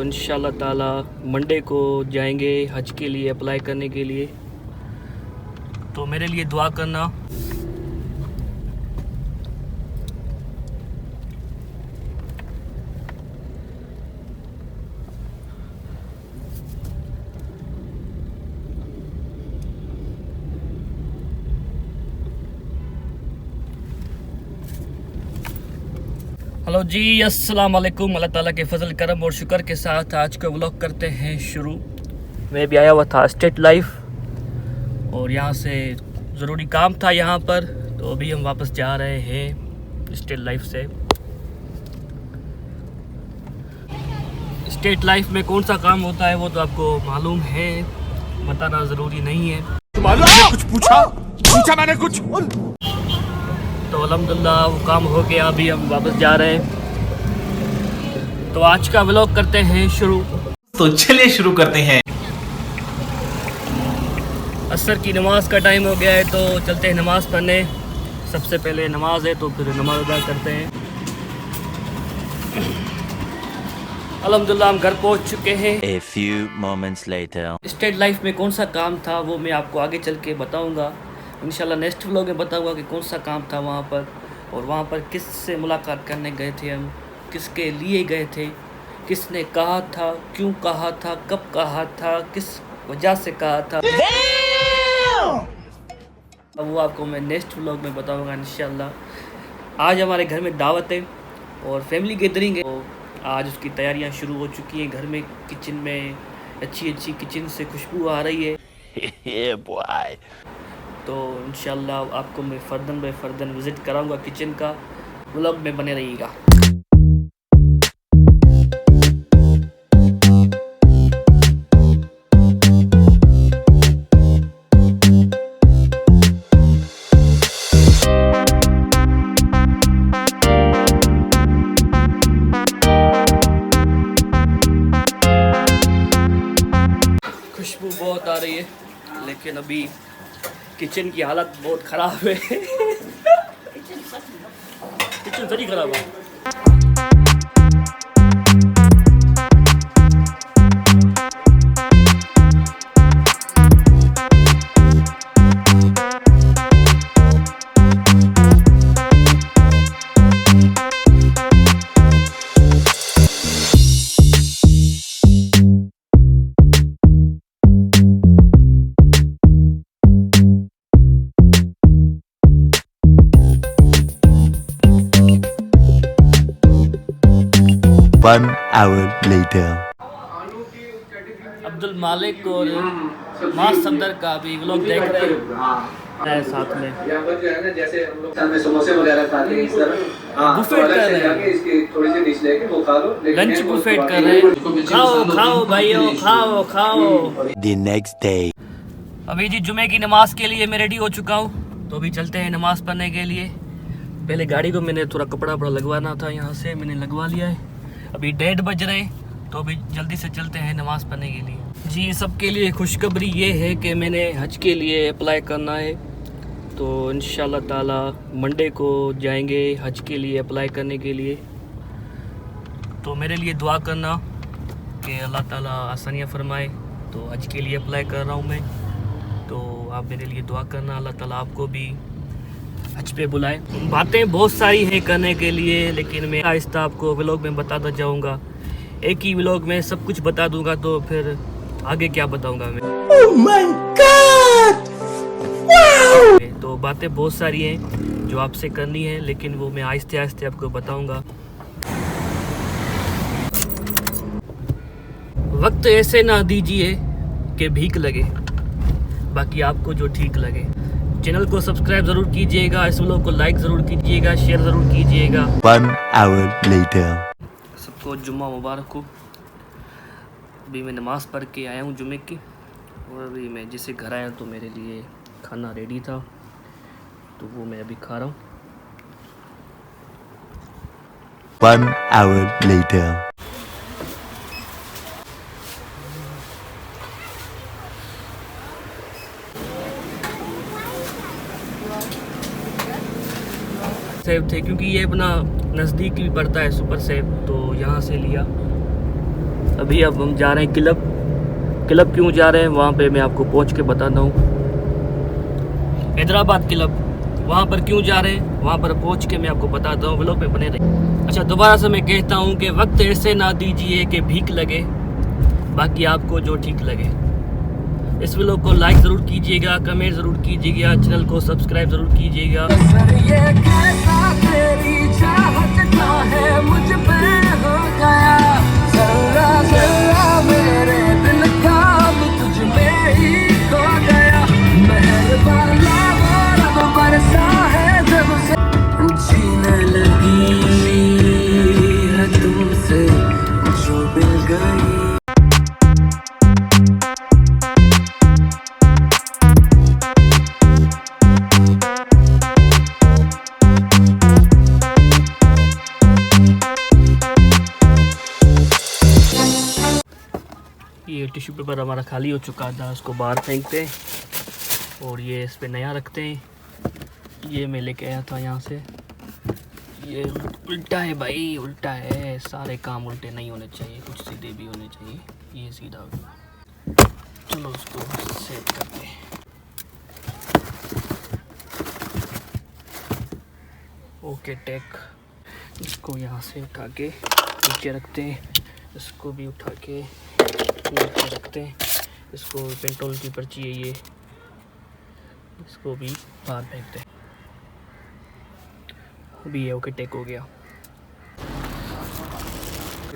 इंशाल्लाह ताला मंडे को जाएंगे हज के लिए अप्लाई करने के लिए, तो मेरे लिए दुआ करना। हेलो जी, अस्सलाम वालेकुम। अल्लाह ताला के फजल करम और शुक्र के साथ आज का व्लॉग करते हैं शुरू। मैं भी आया हुआ था स्टेट लाइफ और यहाँ से ज़रूरी काम था यहाँ पर, तो अभी हम वापस जा रहे हैं स्टेट लाइफ से। स्टेट लाइफ में कौन सा काम होता है वो तो आपको मालूम है, बताना ज़रूरी नहीं है। कुछ पूछा मैंने कुछ। तो अल्हम्दुलिल्लाह वो काम हो गया, अभी हम वापस जा रहे हैं। तो आज का व्लॉग करते हैं शुरू। तो चलिए शुरू करते हैं। असर की नमाज का टाइम हो गया है, तो चलते हैं नमाज़ पढ़ने। सबसे पहले नमाज है तो फिर नमाज अदा करते हैं। अल्हम्दुलिल्लाह हम घर पहुंच चुके हैं। A few moments later. State life में कौन सा काम था वो मैं आपको आगे चल के बताऊंगा। इंशाल्लाह नेक्स्ट व्लॉग में बताऊंगा कि कौन सा काम था वहाँ पर, और वहाँ पर किस से मुलाकात करने गए थे हम, किसके लिए गए थे, किसने कहा था, क्यों कहा था, कब कहा था, किस वजह से कहा था, अब वो आपको मैं नेक्स्ट व्लॉग में बताऊंगा इंशाल्लाह। आज हमारे घर में दावत है और फैमिली गैदरिंग है, तो आज उसकी तैयारियां शुरू हो चुकी हैं। घर में किचन में अच्छी किचन से खुशबू आ रही है। Yeah, boy. तो इंशाल्लाह आपको मैं फर्दन बाय फर्दन विज़िट कराऊंगा किचन का। व्लॉग में बने रहिएगा। खुशबू बहुत आ रही है, लेकिन अभी किचन की हालत बहुत ख़राब है। किचन सही ख़राब है। One hour later. अब्दुल मालिक और माँ सफदर का भी व्लॉग देख रहे हैं साथ में। यहाँ पर जो है ना, जैसे हम लोग में समोसे वगैरह खाते हैं इस तरह बुफेट कर रहे हैं, इसकी थोड़ी सी डिश लेके वो खा लो। लंच बुफेट कर रहे हैं। खाओ खाओ भाइयों, खाओ खाओ। The next day. अभी जी जुमे की नमाज के लिए मैं रेडी हो चुका हूँ, तो अभी चलते हैं नमाज पढ़ने के लिए। पहले गाड़ी को मैंने थोड़ा कपड़ा लगवाना था, यहाँ से मैंने लगवा लिया है। अभी 1:30 बज रहे हैं, तो अभी जल्दी से चलते हैं नमाज़ पढ़ने के लिए। जी, सबके लिए खुशखबरी ये है कि मैंने हज के लिए अप्लाई करना है, तो इंशाल्लाह ताला मंडे को जाएंगे हज के लिए अप्लाई करने के लिए। तो मेरे लिए दुआ करना कि अल्लाह ताला आसानियाँ फरमाए। तो हज के लिए अप्लाई कर रहा हूँ मैं, तो आप मेरे लिए दुआ करना, अल्लाह ताला आपको भी हज पे बुलाए। बातें बहुत सारी हैं करने के लिए, लेकिन मैं आहिस्ता आपको व्लॉग में बताता जाऊंगा। एक ही व्लॉग में सब कुछ बता दूंगा तो फिर आगे क्या बताऊंगा मैं। Oh my God! Wow! तो बातें बहुत सारी हैं जो आपसे करनी है, लेकिन वो मैं आहिस्ते आहिस्ते आपको बताऊंगा। वक्त ऐसे ना दीजिए कि भीख लगे, बाकी आपको जो ठीक लगे। चैनल को सब्सक्राइब ज़रूर कीजिएगा, इस व्लॉग को लाइक ज़रूर कीजिएगा, शेयर ज़रूर कीजिएगा। 1 hour later. सबको जुम्मा मुबारक हो। अभी मैं नमाज़ पढ़ के आया हूँ जुमे की, और अभी मैं जैसे घर आया तो मेरे लिए खाना रेडी था, तो वो मैं अभी खा रहा हूँ। 1 hour later. सेब थे, क्योंकि ये अपना नज़दीक भी पड़ता है सुपर सेब, तो यहाँ से लिया। अभी अब हम जा रहे हैं क्लब क्यों जा रहे हैं वहाँ पे मैं आपको पहुँच के बताता हूँ। हैदराबाद क्लब, वहाँ पर क्यों जा रहे हैं वहाँ पर पहुँच के मैं आपको बताता हूँ, व्लॉग में बने रहिए। अच्छा, दोबारा से मैं कहता हूँ कि वक्त ऐसे ना दीजिए कि भीख लगे, बाकी आपको जो ठीक लगे। इस व्लॉग को लाइक ज़रूर कीजिएगा, कमेंट ज़रूर कीजिएगा, चैनल को सब्सक्राइब ज़रूर कीजिएगा। ये टिश्यू पेपर हमारा खाली हो चुका था, उसको बाहर फेंकते हैं और ये इस पे नया रखते हैं। ये मैं लेके आया था यहाँ से। ये उल्टा है भाई, उल्टा है। सारे काम उल्टे नहीं होने चाहिए, कुछ सीधे भी होने चाहिए। ये सीधा हो गया। चलो उसको सेट करते हैं। ओके टेक, इसको यहाँ से उठा के नीचे रखते हैं। इसको भी उठा के नीचे रखते हैं। इसको पेट्रोल की पर्ची है ये, इसको भी बाहर फेंकते हैं। अभी ये ओके टेक हो गया।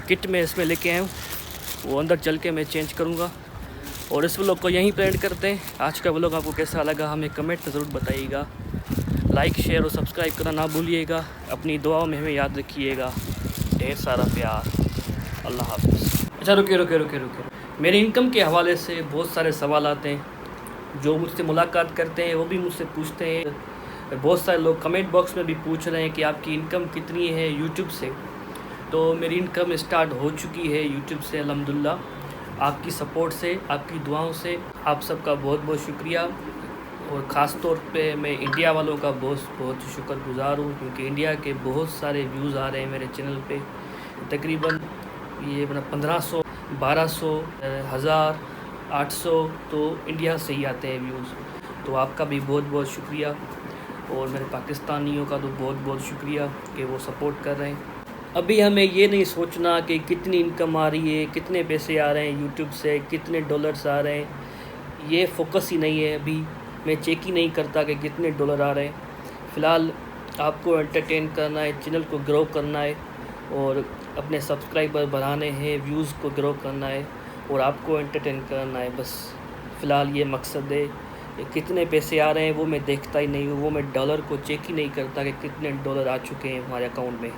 किट में इसमें लेके आया हूँ, वो अंदर चल के मैं चेंज करूँगा। और इस व्लॉग को यहीं पे एंड करते हैं। आज का व्लॉग आपको कैसा लगा हमें कमेंट में ज़रूर बताइएगा। लाइक शेयर और सब्सक्राइब करना ना भूलिएगा। अपनी दुआओं में हमें याद रखिएगा। ढेर सारा प्यार। अल्लाह हाफ़िज़। अच्छा रुके। मेरी इनकम के हवाले से बहुत सारे सवाल आते हैं। जो मुझसे मुलाकात करते हैं वो भी मुझसे पूछते हैं। बहुत सारे लोग कमेंट बॉक्स में भी पूछ रहे हैं कि आपकी इनकम कितनी है यूट्यूब से। तो मेरी इनकम स्टार्ट हो चुकी है यूट्यूब से अल्हम्दुलिल्लाह। आपकी सपोर्ट से, आपकी दुआओं से आप सबका बहुत बहुत शुक्रिया। और ख़ास तौर पे मैं इंडिया वालों का बहुत शुक्रगुज़ार हूँ, क्योंकि इंडिया के बहुत सारे व्यूज़ आ रहे हैं मेरे चैनल पे। तकरीबन ये 1500, 1200, 1000, 800 तो इंडिया से ही आते हैं व्यूज़। तो आपका भी बहुत बहुत शुक्रिया। और मेरे पाकिस्तानियों का तो बहुत बहुत शुक्रिया कि वो सपोर्ट कर रहे हैं। अभी हमें ये नहीं सोचना कि कितनी इनकम आ रही है, कितने पैसे आ रहे हैं यूट्यूब से, कितने डॉलर्स आ रहे हैं, ये फोकस ही नहीं है। अभी मैं चेक ही नहीं करता कि कितने डॉलर आ रहे हैं। फ़िलहाल आपको एंटरटेन करना है, चैनल को ग्रो करना है और अपने सब्सक्राइबर बढ़ाने हैं, व्यूज़ को ग्रो करना है और आपको एंटरटेन करना है। बस फ़िलहाल ये मकसद है। कितने पैसे आ रहे हैं वो मैं देखता ही नहीं हूँ, वो मैं डॉलर को चेक ही नहीं करता कि कितने डॉलर आ चुके हैं हमारे अकाउंट में।